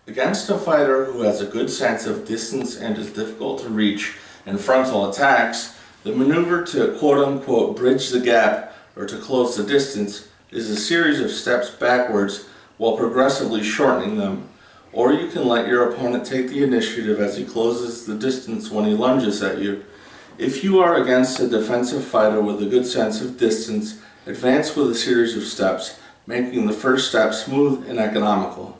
Against a fighter who has a good sense of distance and is difficult to reach in frontal attacks, the maneuver to quote-unquote bridge the gap or to close the distance is a series of steps backwards while progressively shortening them. Or you can let your opponent take the initiative as he closes the distance when he lunges at you. If you are against a defensive fighter with a good sense of distance, advance with a series of steps, making the first step smooth and economical.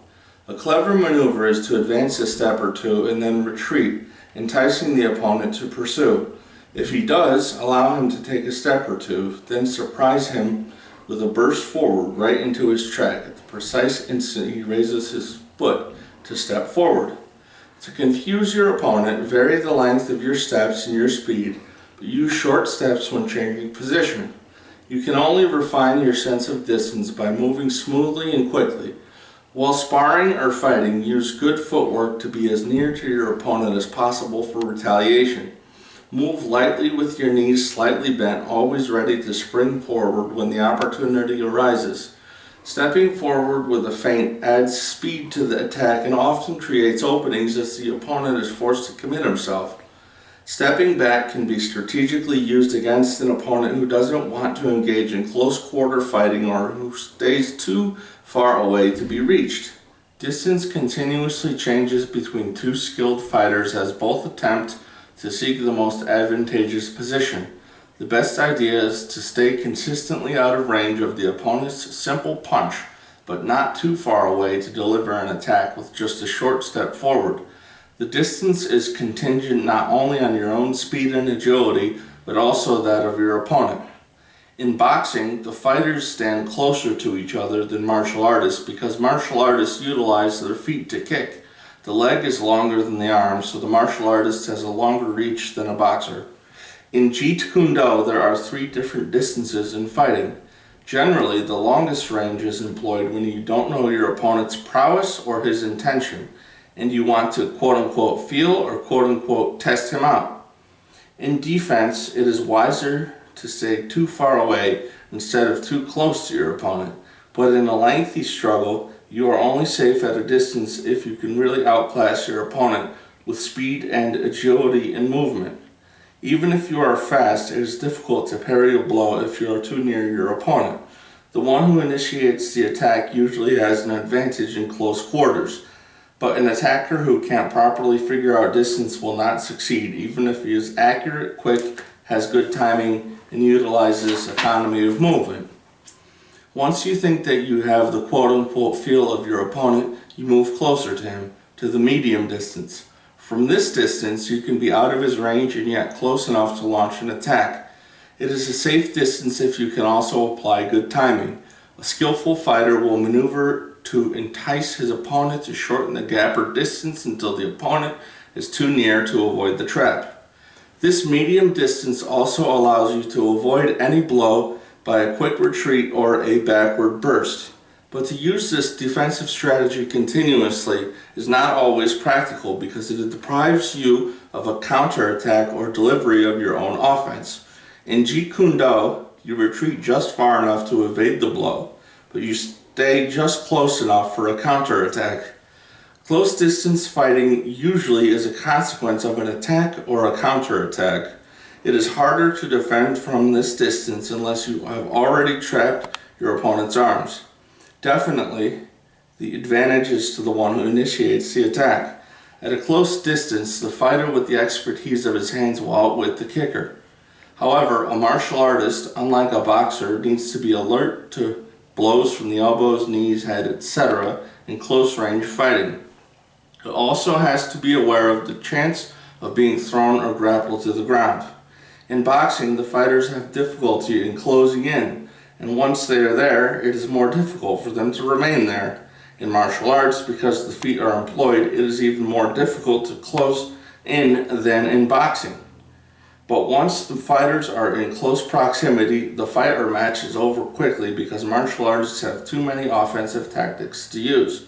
A clever maneuver is to advance a step or two and then retreat, enticing the opponent to pursue. If he does, allow him to take a step or two, then surprise him with a burst forward right into his track at the precise instant he raises his foot to step forward. To confuse your opponent, vary the length of your steps and your speed, but use short steps when changing position. You can only refine your sense of distance by moving smoothly and quickly. While sparring or fighting, use good footwork to be as near to your opponent as possible for retaliation. Move lightly with your knees slightly bent, always ready to spring forward when the opportunity arises. Stepping forward with a feint adds speed to the attack and often creates openings as the opponent is forced to commit himself. Stepping back can be strategically used against an opponent who doesn't want to engage in close quarter fighting or who stays too far away to be reached. Distance continuously changes between two skilled fighters as both attempt to seek the most advantageous position. The best idea is to stay consistently out of range of the opponent's simple punch, but not too far away to deliver an attack with just a short step forward. The distance is contingent not only on your own speed and agility, but also that of your opponent. In boxing, the fighters stand closer to each other than martial artists because martial artists utilize their feet to kick. The leg is longer than the arm, so the martial artist has a longer reach than a boxer. In Jeet Kune Do, there are 3 different distances in fighting. Generally, the longest range is employed when you don't know your opponent's prowess or his intention, and you want to quote-unquote feel or quote-unquote test him out. In defense, it is wiser to stay too far away instead of too close to your opponent, but in a lengthy struggle, you are only safe at a distance if you can really outclass your opponent with speed and agility in movement. Even if you are fast, it is difficult to parry a blow if you are too near your opponent. The one who initiates the attack usually has an advantage in close quarters, but an attacker who can't properly figure out distance will not succeed, even if he is accurate, quick, has good timing, and utilizes economy of movement. Once you think that you have the quote-unquote feel of your opponent, you move closer to him, to the medium distance. From this distance, you can be out of his range and yet close enough to launch an attack. It is a safe distance if you can also apply good timing. A skillful fighter will maneuver to entice his opponent to shorten the gap or distance until the opponent is too near to avoid the trap. This medium distance also allows you to avoid any blow by a quick retreat or a backward burst. But to use this defensive strategy continuously is not always practical because it deprives you of a counterattack or delivery of your own offense. In Jeet Kune Do, you retreat just far enough to evade the blow, but you stay just close enough for a counterattack. Close distance fighting usually is a consequence of an attack or a counterattack. It is harder to defend from this distance unless you have already trapped your opponent's arms. Definitely, the advantage is to the one who initiates the attack. At a close distance, the fighter with the expertise of his hands will outwit the kicker. However, a martial artist, unlike a boxer, needs to be alert to blows from the elbows, knees, head, etc. in close-range fighting. It also has to be aware of the chance of being thrown or grappled to the ground. In boxing, the fighters have difficulty in closing in, and once they are there, it is more difficult for them to remain there. In martial arts, because the feet are employed, it is even more difficult to close in than in boxing. But once the fighters are in close proximity, the fight or match is over quickly because martial artists have too many offensive tactics to use.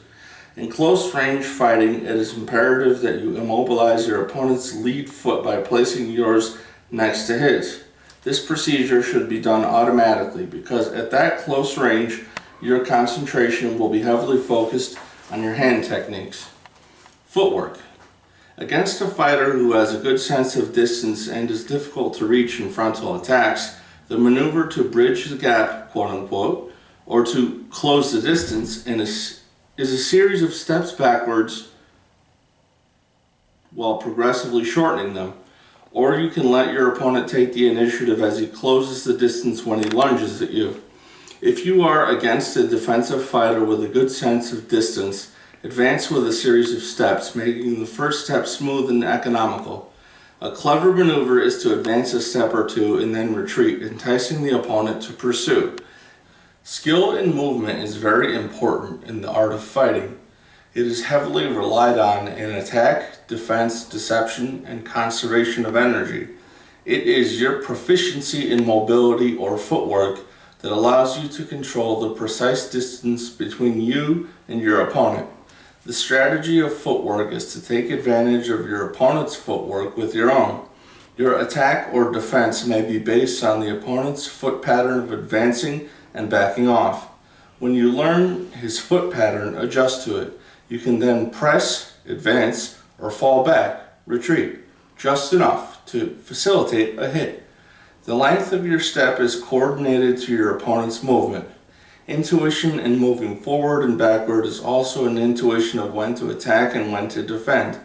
In close range fighting, it is imperative that you immobilize your opponent's lead foot by placing yours next to his. This procedure should be done automatically because at that close range, your concentration will be heavily focused on your hand techniques. Footwork. Against a fighter who has a good sense of distance and is difficult to reach in frontal attacks, the maneuver to bridge the gap, quote unquote, or to close the distance is a series of steps backwards while progressively shortening them. Or you can let your opponent take the initiative as he closes the distance when he lunges at you. If you are against a defensive fighter with a good sense of distance, advance with a series of steps, making the first step smooth and economical. A clever maneuver is to advance a step or two and then retreat, enticing the opponent to pursue. Skill in movement is very important in the art of fighting. It is heavily relied on in attack, defense, deception, and conservation of energy. It is your proficiency in mobility or footwork that allows you to control the precise distance between you and your opponent. The strategy of footwork is to take advantage of your opponent's footwork with your own. Your attack or defense may be based on the opponent's foot pattern of advancing and backing off. When you learn his foot pattern, adjust to it. You can then press, advance, or fall back, retreat, just enough to facilitate a hit. The length of your step is coordinated to your opponent's movement. Intuition in moving forward and backward is also an intuition of when to attack and when to defend.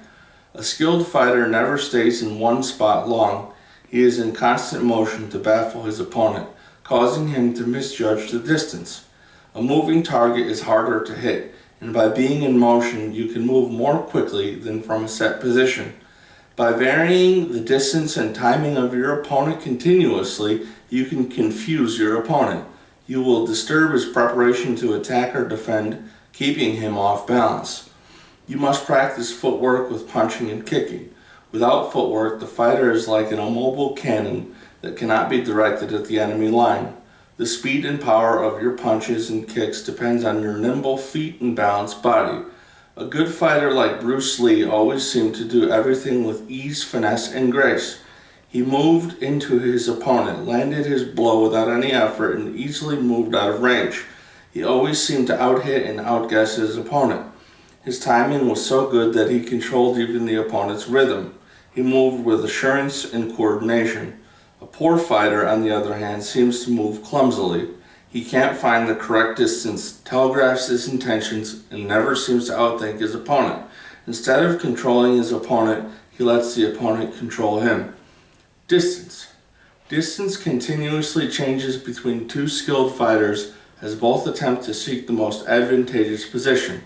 A skilled fighter never stays in one spot long. He is in constant motion to baffle his opponent, causing him to misjudge the distance. A moving target is harder to hit, and by being in motion you can move more quickly than from a set position. By varying the distance and timing of your opponent continuously, you can confuse your opponent. You will disturb his preparation to attack or defend, keeping him off balance. You must practice footwork with punching and kicking. Without footwork, the fighter is like an immobile cannon that cannot be directed at the enemy line. The speed and power of your punches and kicks depends on your nimble feet and balanced body. A good fighter like Bruce Lee always seemed to do everything with ease, finesse, and grace. He moved into his opponent, landed his blow without any effort, and easily moved out of range. He always seemed to out-hit and outguess his opponent. His timing was so good that he controlled even the opponent's rhythm. He moved with assurance and coordination. A poor fighter, on the other hand, seems to move clumsily. He can't find the correct distance, telegraphs his intentions, and never seems to outthink his opponent. Instead of controlling his opponent, he lets the opponent control him. Distance. Distance continuously changes between two skilled fighters as both attempt to seek the most advantageous position.